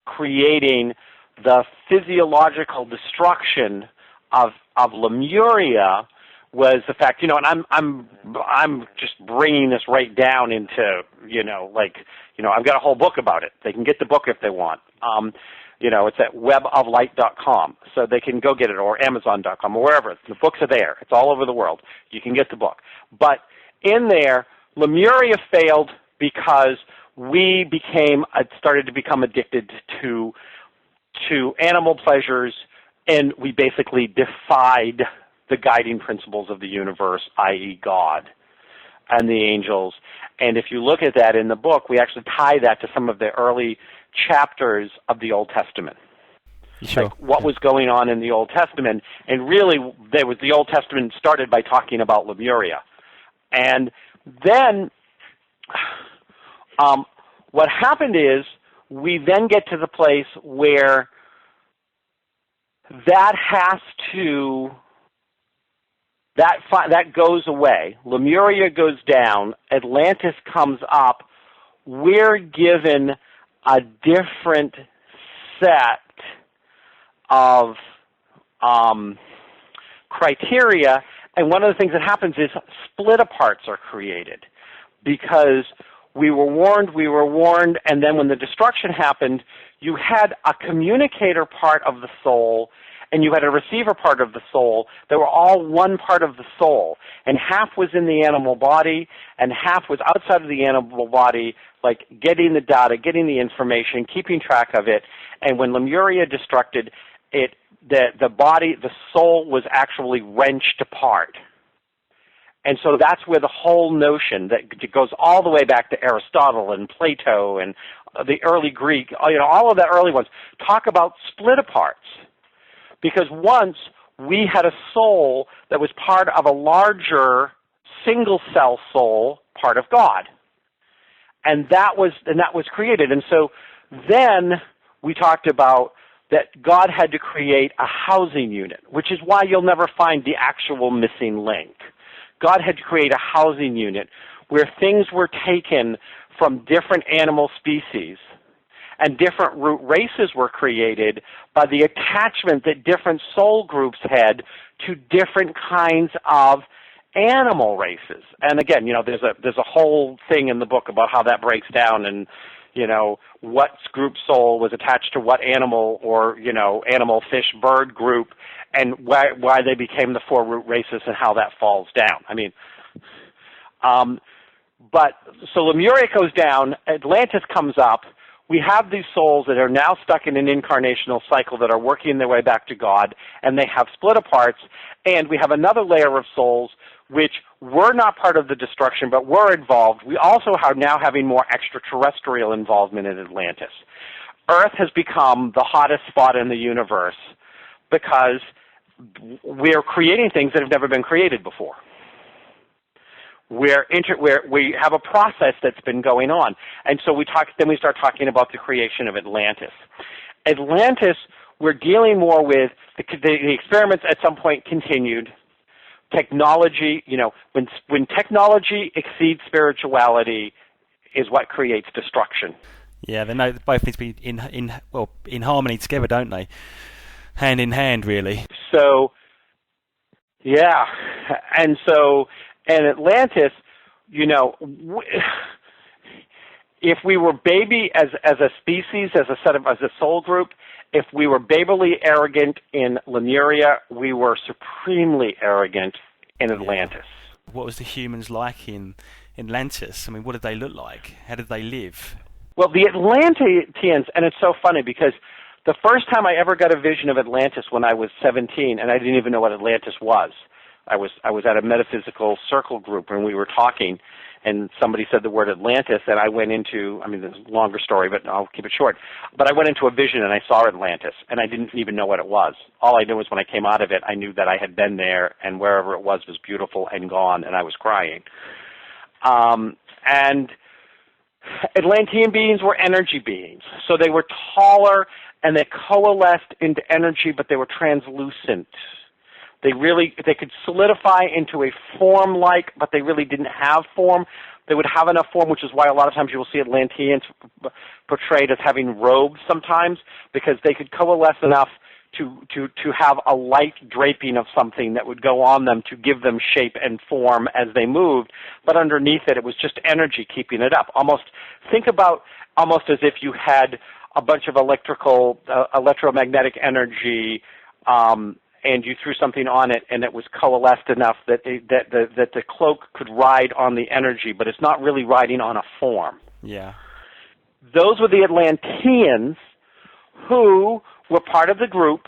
creating the physiological destruction of Lemuria was the fact, and I'm just bringing this right down into, I've got a whole book about it. They can get the book if they want. It's at weboflight.com, so they can go get it, or amazon.com, or wherever. The books are there. It's all over the world. You can get the book. But in there, Lemuria failed because we started to become addicted to animal pleasures, and we basically defied the guiding principles of the universe, i.e. God and the angels. And if you look at that in the book, we actually tie that to some of the early chapters of the Old Testament. Sure. Like what was going on in the Old Testament. And really, the Old Testament started by talking about Lemuria. And then what happened is we then get to the place where that goes away. Lemuria goes down. Atlantis comes up. We're given a different set of criteria, and one of the things that happens is split-aparts are created because we were warned, and then when the destruction happened, you had a communicator part of the soul and you had a receiver part of the soul. They were all one part of the soul, and half was in the animal body and half was outside of the animal body, like getting the data, getting the information, keeping track of it. And when Lemuria destructed it, the soul was actually wrenched apart. And so that's where the whole notion that goes all the way back to Aristotle and Plato and the early Greek, all of the early ones, talk about split aparts. Because once we had a soul that was part of a larger single-cell soul, part of God. And that was created. And so then we talked about that God had to create a housing unit, which is why you'll never find the actual missing link. God had to create a housing unit where things were taken from different animal species and different root races were created by the attachment that different soul groups had to different kinds of animal races. And again, there's a whole thing in the book about how that breaks down and, what group soul was attached to what animal or, animal, fish, bird group, and why they became the four root races and how that falls down. So Lemuria goes down, Atlantis comes up, we have these souls that are now stuck in an incarnational cycle that are working their way back to God, and they have split aparts, and we have another layer of souls which were not part of the destruction but were involved. We also are now having more extraterrestrial involvement in Atlantis. Earth has become the hottest spot in the universe because we're creating things that have never been created before. We have a process that's been going on. And so we start talking about the creation of Atlantis. Atlantis, we're dealing more with, the experiments at some point continued. Technology, when technology exceeds spirituality is what creates destruction. Yeah, they both need to be in harmony together, don't they? Hand in hand, really. So, yeah. And Atlantis, if we were baby as a species, as a soul group, if we were babily arrogant in Lemuria, we were supremely arrogant in Atlantis. Yeah. What was the humans like in Atlantis? What did they look like? How did they live? Well, the Atlanteans, and it's so funny because the first time I ever got a vision of Atlantis when I was 17, and I didn't even know what Atlantis was. I was at a metaphysical circle group and we were talking, and somebody said the word Atlantis, and I went into, it's a longer story, but I'll keep it short. But I went into a vision and I saw Atlantis, and I didn't even know what it was. All I knew was when I came out of it, I knew that I had been there, and wherever it was beautiful and gone, and I was crying. And Atlantean beings were energy beings. So they were taller, and they coalesced into energy, but they were translucent. They could solidify into a form-like, but they really didn't have form. They would have enough form, which is why a lot of times you will see Atlanteans portrayed as having robes sometimes, because they could coalesce enough to have a light draping of something that would go on them to give them shape and form as they moved, but underneath it, it was just energy keeping it up. Think about almost as if you had a bunch of electromagnetic energy, and you threw something on it, and it was coalesced enough that the cloak could ride on the energy, but it's not really riding on a form. Yeah. Those were the Atlanteans, who were part of the group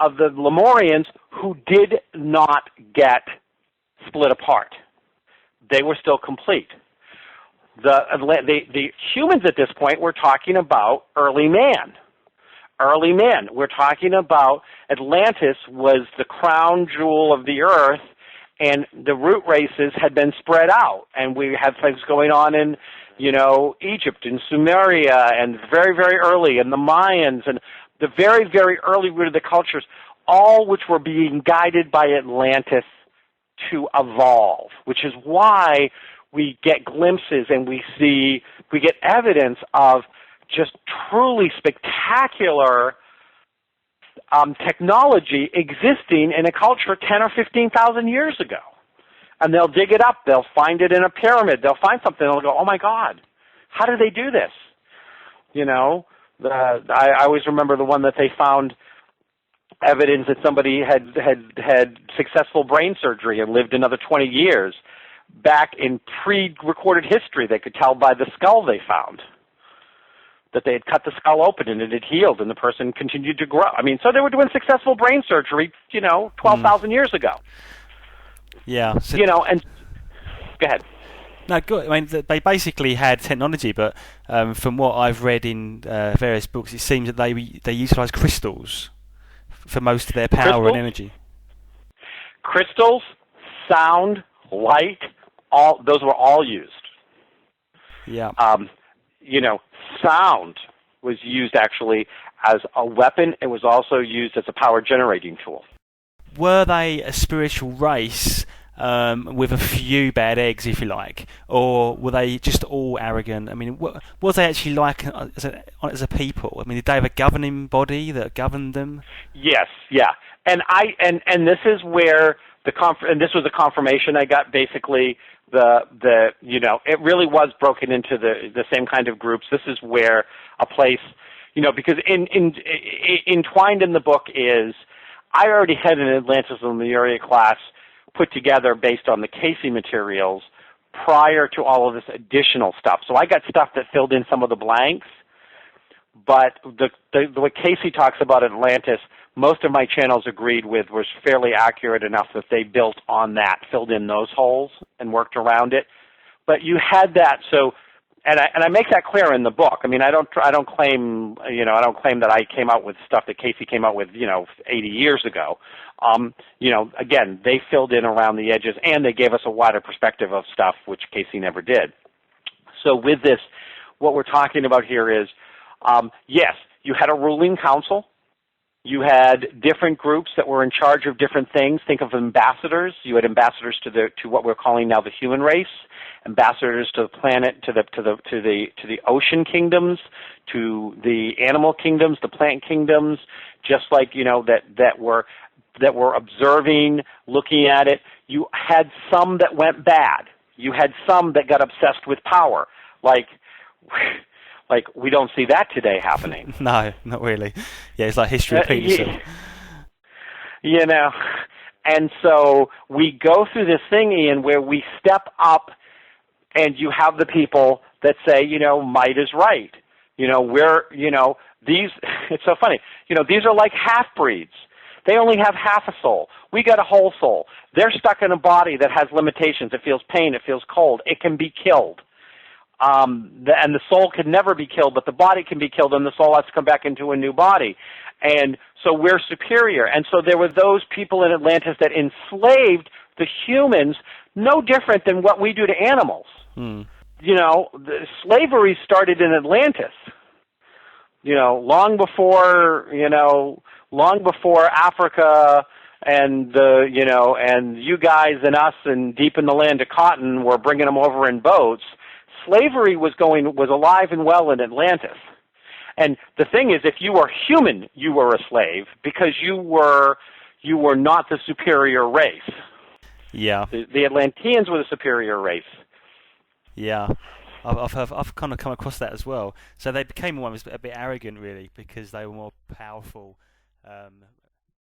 of the Lemurians who did not get split apart. They were still complete. The humans at this point, we're talking about early man. Early man. We're talking about Atlantis was the crown jewel of the earth, and the root races had been spread out, and we had things going on in, Egypt and Sumeria, and very, very early, and the Mayans, and the very, very early root of the cultures, all which were being guided by Atlantis to evolve, which is why we get glimpses and we get evidence of just truly spectacular technology existing in a culture 10 or 15,000 years ago. And they'll dig it up. They'll find it in a pyramid. They'll find something. They'll go, oh, my God, how did they do this? I always remember the one that they found evidence that somebody had successful brain surgery and lived another 20 years. Back in pre-recorded history, they could tell by the skull they found that they had cut the skull open and it had healed and the person continued to grow. So they were doing successful brain surgery, 12,000 years ago. Yeah. So, and go ahead. No, good. They basically had technology, but from what I've read in various books, it seems that they utilised crystals for most of their power and energy. Crystals, sound, light, those were all used. Yeah. Sound was used actually as a weapon. It was also used as a power generating tool. Were they a spiritual race with a few bad eggs, if you like, or were they just all arrogant? What was they actually like as a people? Did they have a governing body that governed them? Yes, yeah, and this is where and this was a confirmation I got. Basically, it really was broken into the same kind of groups. This is where a place, because entwined in the book is, I already had an Atlantis and Lemuria class put together based on the Casey materials prior to all of this additional stuff. So I got stuff that filled in some of the blanks, but what Casey talks about Atlantis, most of my channels agreed with, was fairly accurate enough that they built on that, filled in those holes, and worked around it. But you had that, so, and I make that clear in the book. I don't claim that I came out with stuff that Casey came out with, 80 years ago. Again, they filled in around the edges, and they gave us a wider perspective of stuff, which Casey never did. So with this, what we're talking about here is, yes, you had a ruling council. You had different groups that were in charge of different things. Think of ambassadors. You had ambassadors to what we're calling now the human race, ambassadors to the planet, to the ocean kingdoms, to the animal kingdoms, the plant kingdoms, just like that were observing, looking at it. You had some that went bad. You had some that got obsessed with power, like we don't see that today happening. No, not really. Yeah, it's like history repeats itself. And so we go through this thing, Ian, where we step up, and you have the people that say, might is right. These. It's so funny. These are like half-breeds. They only have half a soul. We got a whole soul. They're stuck in a body that has limitations. It feels pain. It feels cold. It can be killed. And the soul can never be killed, but the body can be killed, and the soul has to come back into a new body. And so we're superior. And so there were those people in Atlantis that enslaved the humans, no different than what we do to animals. The slavery started in Atlantis. Long before Africa and and you guys and us and deep in the land of cotton were bringing them over in boats. Slavery was alive and well in Atlantis. And the thing is, if you were human, you were a slave because you were not the superior race. Yeah. The Atlanteans were the superior race. Yeah. I've kind of come across that as well. So they became almost a bit arrogant, really, because they were more powerful,